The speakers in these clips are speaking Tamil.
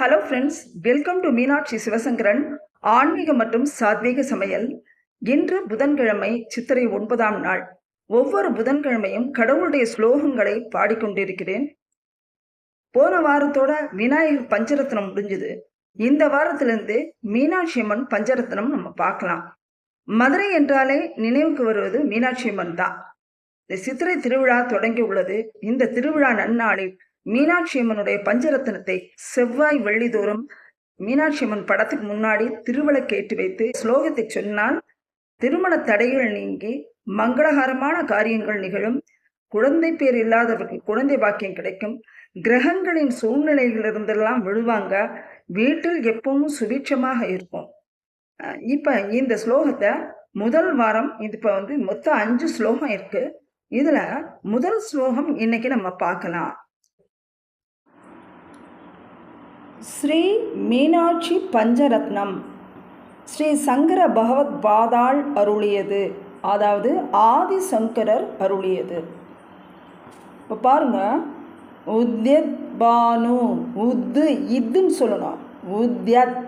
Hello friends, welcome to Meenakshi Sivasankaran ஆன்மீக மற்றும் சாத்வீக சமையல். இன்று புதன்கிழமை, சித்திரை 9ஆம் நாள். ஒவ்வொரு புதன்கிழமையும் கடவுளுடைய ஸ்லோகங்களை பாடிக்கொண்டிருக்கிறேன். போன வாரத்தோட விநாயகர் பஞ்சரத்னம் முடிஞ்சது. இந்த வாரத்திலிருந்து மீனாட்சி அம்மன் பஞ்சரத்னம் நம்ம பார்க்கலாம். மதுரை என்றாலே நினைவுக்கு வருவது மீனாட்சி அம்மன் தான். இந்த சித்திரை திருவிழா தொடங்கி உள்ளது. இந்த திருவிழா நன்னாளில் மீனாட்சி அம்மனுடைய பஞ்சரத்னத்தை செவ்வாய் வெள்ளிதோறும் மீனாட்சி அம்மன் படத்துக்கு முன்னாடி திருவிளக்கேற்றி வைத்து ஸ்லோகத்தை சொன்னால் திருமண தடைகள் நீங்கி மங்களகரமான காரியங்கள் நிகழும். குழந்தை பேர் இல்லாதவர்கள் குழந்தை பாக்கியம் கிடைக்கும். கிரகங்களின் சூழ்நிலைகளிலிருந்தெல்லாம் விழுவாங்க. வீட்டில் எப்பவும் சுபிட்சமாக இருக்கும். இப்போ இந்த ஸ்லோகத்தை முதல் வாரம் இப்போ மொத்தம் 5 ஸ்லோகம் இருக்கு. இதுல முதல் ஸ்லோகம் இன்னைக்கு நம்ம பார்க்கலாம். ஸ்ரீ மீனாட்சி பஞ்சரத்னம் ஸ்ரீ சங்கர பகவத் பாதாள் அருளியது, அதாவது ஆதிசங்கரர் அருளியது. இப்போ பாருங்க, உத்யத் பானு, உத்து இதுன்னு சொல்லணும், உத்யத்.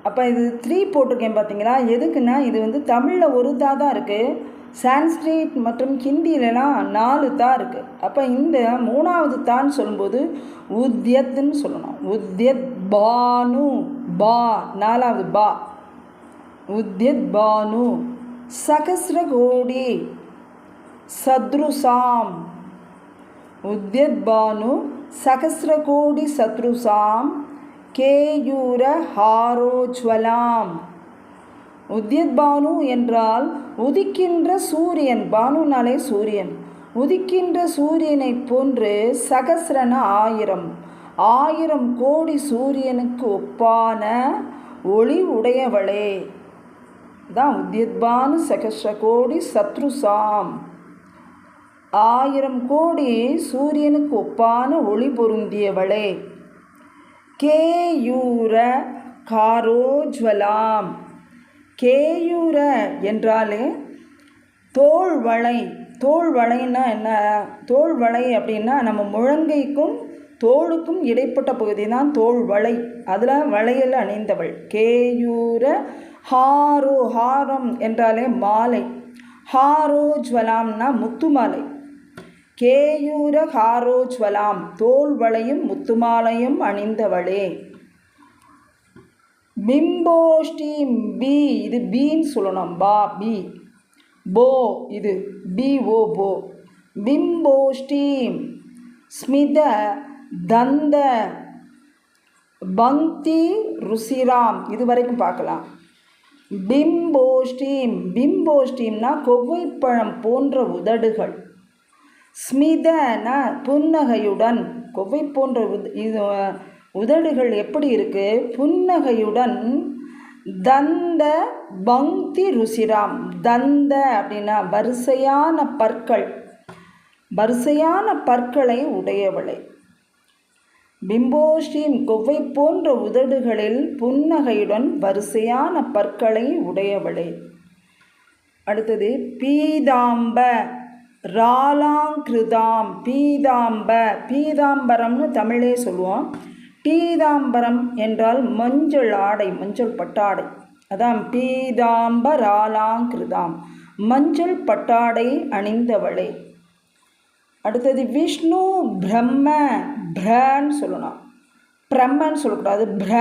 அப்போ இது 3 போட்டிருக்கேன் பார்த்தீங்களா? எதுக்குன்னா இது தமிழில் ஒரு தா தான் இருக்குது. சான்ஸ்கிரிட் மற்றும் ஹிந்தியிலலாம் 4 தா இருக்குது. அப்போ இந்த 3வது தான்னு சொல்லும்போது உத்யத்ன்னு சொல்லணும். உத்யத் பானு, பா 4வது பா, உத்யத் பானு. சகஸ்ர கோடி சத்ருசாம், உத்யத் பானு சகஸ்ர கோடி சத்ருசாம் கேயூர ஹாரோஜ்வலாம். உத்யத் பானு என்றால் உதிக்கின்ற சூரியன், பானுனாலே சூரியன். உதிக்கின்ற சூரியனை போன்று சகஸ்ரன 1000 கோடி சூரியனுக்கு ஒப்பான ஒளி உடையவளே தான் உத்யத் பானு சகஸ்ர கோடி சத்ருசாம். 1000 கோடி சூரியனுக்கு ஒப்பான ஒளி பொருந்தியவளே. கேயூர காரோஜ்வலாம். கேயூர என்றாலே தோள்வளை. தோள்வளைன்னா என்ன? தோள்வளை அப்படின்னா நம்ம முழங்கைக்கும் தோளுக்கும் இடைப்பட்ட பகுதி தான் தோள்வளை. அதில் வளையல் அணிந்தவள். கேயூர ஹாரோ, ஹாரம் என்றாலே மாலை. ஹாரோஜ்வலாம்னா முத்துமாலை. கேயூர ஹாரோஜ்வலாம், தோள்வளையும் முத்துமாலையும் அணிந்தவளே. பிம்போஷ்டீம், பி இது பீன்னு சொல்லணும், பா பி. போ இது பி ஓ போ. பிம்போஷ்டீம் ஸ்மித தந்த பக்தி ருசிராம். இது வரைக்கும் பார்க்கலாம். பிம்போஷ்டீம், பிம்போஷ்டீம்னா கொவ்வைப்பழம் போன்ற உதடுகள். ஸ்மிதன புன்னகையுடன், கொவ்வை போன்ற இது உதடுகள் எப்படி இருக்கு? புன்னகையுடன். தந்த பக்தி ருசிராம், தந்த அப்படின்னா வரிசையான பற்கள், வரிசையான பற்களை உடையவளை. பிம்போஷ்டீம் கொவ்வை போன்ற உதடுகளில் புன்னகையுடன் வரிசையான பற்களை உடையவளை. அடுத்தது பீதாம்ப ராலாங்கிருதாம். பீதாம்ப, பீதாம்பரம்னு தமிழே சொல்லுவோம். பீதாம்பரம் என்றால் மஞ்சள் ஆடை, மஞ்சள் பட்டாடை. அதான் பீதாம்பராலாங்கிருதாம், மஞ்சள் பட்டாடை அணிந்தவளே. அடுத்தது விஷ்ணு பிரம்ம, பிரன்னு சொல்லணும், பிரம்மன்னு சொல்லக்கூடாது, பிர.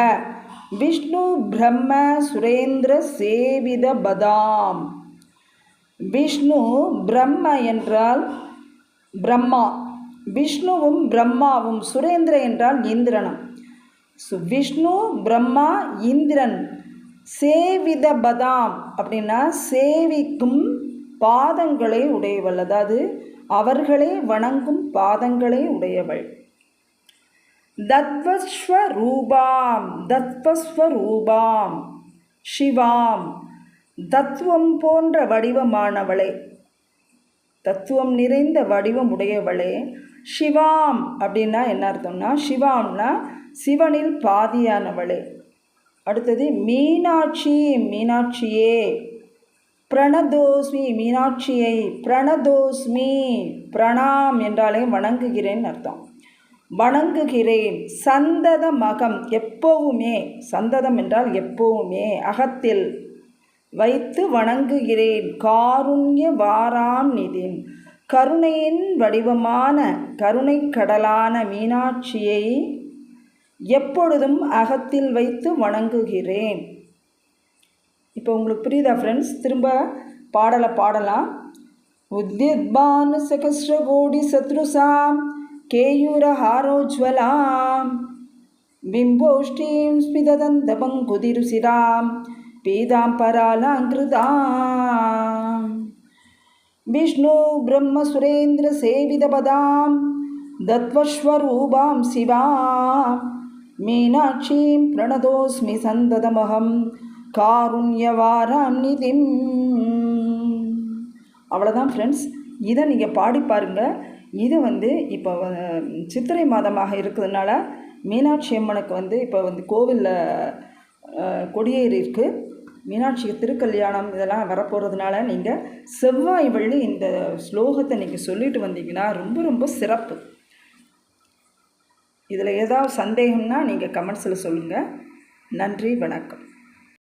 விஷ்ணு பிரம்ம சுரேந்திர சேவித பதாம். விஷ்ணு பிரம்ம என்றால் பிரம்மா, விஷ்ணுவும் பிரம்மாவும். சுரேந்திர என்றால் இந்திரனும். விஷ்ணு பிரம்மா இந்திரன். சேவித பதாம் அப்படின்னா சேவிக்கும் பாதங்களை உடையவள், அதாவது அவர்களே வணங்கும் பாதங்களை உடையவள். தத்வஸ்வரூபாம், தத்வஸ்வரூபாம் சிவாம், தத்துவம் போன்ற வடிவமானவளே, தத்துவம் நிறைந்த வடிவம் உடையவளே. சிவாம் அப்படின்னா என்ன அர்த்தம்னா, சிவாம்னா சிவனில் பாதியானவளே. அடுத்தது மீனாட்சி, மீனாட்சியே. பிரணதோஸ்மி, மீனாட்சியை பிரணதோஸ்மி, பிரணாம் என்றாலே வணங்குகிறேன் அர்த்தம். வணங்குகிறேன். சந்ததமகம் எப்போவுமே, சந்ததம் என்றால் எப்போவுமே, அகத்தில் வைத்து வணங்குகிறேன். காருண்ய வாராம் நிதின் கருணையின் வடிவமான கருணை கடலான மீனாட்சியை எப்பொழுதும் அகத்தில் வைத்து வணங்குகிறேன். இப்போ உங்களுக்கு புரியுதா ஃப்ரெண்ட்ஸ்? திரும்ப பாடலை பாடலாம். உத்யத்பானு சகஸ்ரகோடி சத்ருசாம் கேயூரஹாரோஜ்வலாம் பிம்போஷ்டீம் ஸ்மிததந்தபங்குதிருசிராம் பீதாம்பராலாங்கிருதாம் விஷ்ணு பிரம்ம சுரேந்திர சேவிதபதாம் தத்வஸ்வரூபாம் சிவாம் மீனாட்சீம் பிரணதோஸ்மி சந்ததமகம் காருண்யவாராம் நிதிம். அவ்வளோதான் ஃப்ரெண்ட்ஸ். இதை நீங்கள் பாடி பாருங்கள். இது இப்போ சித்திரை மாதமாக இருக்கிறதுனால மீனாட்சி அம்மனுக்கு இப்போ கோவிலில் கொடியேறி இருக்குது. மீனாட்சிக்கு திருக்கல்யாணம் இதெல்லாம் வரப்போகிறதுனால நீங்கள் செவ்வாய் வெள்ளி இந்த ஸ்லோகத்தை நீங்கள் சொல்லிட்டு வந்தீங்கன்னா ரொம்ப ரொம்ப சிறப்பு. இதில் ஏதாவது சந்தேகம்னா நீங்கள் கமெண்ட்ஸில் சொல்லுங்கள். நன்றி, வணக்கம்.